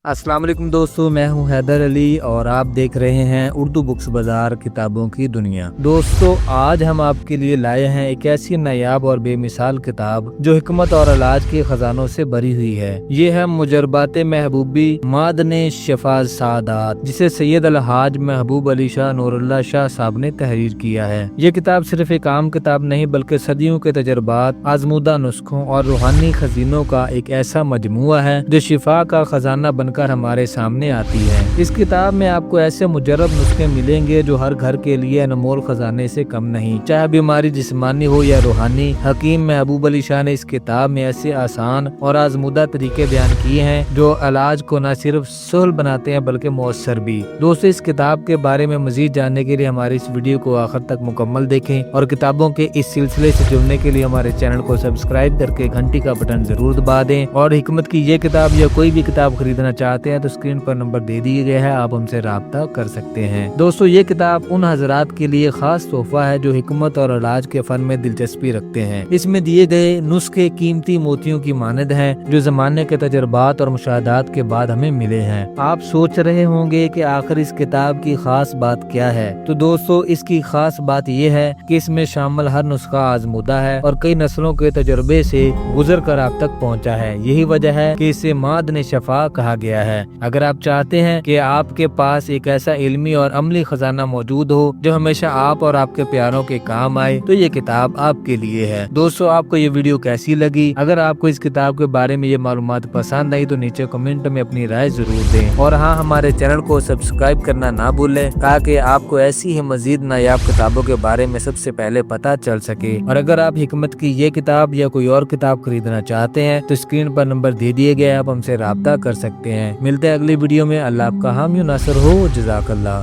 अस्सलाम वालेकुम दोस्तों, मैं हूं हैदर अली और आप देख रहे हैं उर्दू बुक्स बाजार किताबों की दुनिया। दोस्तों, आज हम आपके लिए लाए हैं एक ऐसी नायाब और बेमिसाल किताब जो हिकमत और इलाज के खजानों से भरी हुई है। ये है मुजरबात महबूबी मादने शफाज सादात, जिसे सैयद अलहाज महबूब अली शाह नूरुल्लाह शाह साहब ने तहरीर किया है। ये किताब सिर्फ एक आम किताब नहीं बल्कि सदियों के तजर्बात, आजमूदा नुस्खों और रूहानी खजीनों का एक ऐसा मजमुआ है जो शिफा का खजाना बनकर हमारे सामने आती है। इस किताब में आपको ऐसे मुजरब नुस्खे मिलेंगे जो हर घर के लिए अनमोल खजाने से कम नहीं, चाहे बीमारी जिस्मानी हो या रूहानी। हकीम महबूब अली शाह ने इस किताब में ऐसे आसान और आजमूदा तरीके बयान किए हैं जो इलाज को न सिर्फ सहल बनाते हैं बल्कि मौसर भी। दोस्तों, इस किताब के बारे में मजीद जानने के लिए हमारे इस वीडियो को आखिर तक मुकम्मल देखें और किताबों के इस सिलसिले से जुड़ने के लिए हमारे चैनल को सब्सक्राइब करके घंटी का बटन जरूर दबा दें। और हिकमत की ये किताब या कोई भी किताब खरीदना चाहते हैं तो स्क्रीन पर नंबर दे दिए गए हैं, आप हमसे राब्ता कर सकते हैं। दोस्तों, ये किताब उन हजरात के लिए खास तोहफा है जो हिकमत और इलाज के फन में दिलचस्पी रखते हैं। इसमें दिए गए नुस्खे कीमती मोतियों की मानद हैं जो जमाने के तजर्बात और मुशाहदात के बाद हमें मिले हैं। आप सोच रहे होंगे कि आखिर इस किताब की खास बात क्या है। तो दोस्तों, इसकी खास बात यह है कि इसमें शामिल हर नुस्खा आजमूदा है और कई नस्लों के तजर्बे से गुजर कर आप तक पहुँचा है। यही वजह है कि इसे मादने शफा कहा गया है। अगर आप चाहते हैं कि आपके पास एक ऐसा इल्मी और अमली खजाना मौजूद हो जो हमेशा आप और आपके प्यारों के काम आए, तो ये किताब आपके लिए है। दोस्तों, आपको ये वीडियो कैसी लगी? अगर आपको इस किताब के बारे में ये मालूमात पसंद आई तो नीचे कमेंट में अपनी राय जरूर दें। और हाँ, हमारे चैनल को सब्सक्राइब करना ना भूलें ताकि आपको ऐसी ही मजीद नायाब किताबों के बारे में सबसे पहले पता चल सके। और अगर आप हिकमत की ये किताब या कोई और किताब खरीदना चाहते हैं तो स्क्रीन पर नंबर दे दिए गए, आप हमसे राब्ता कर सकते हैं। मिलते हैं अगली वीडियो में। अल्लाह आपका हामी नासर हो। जज़ाकल्लाह।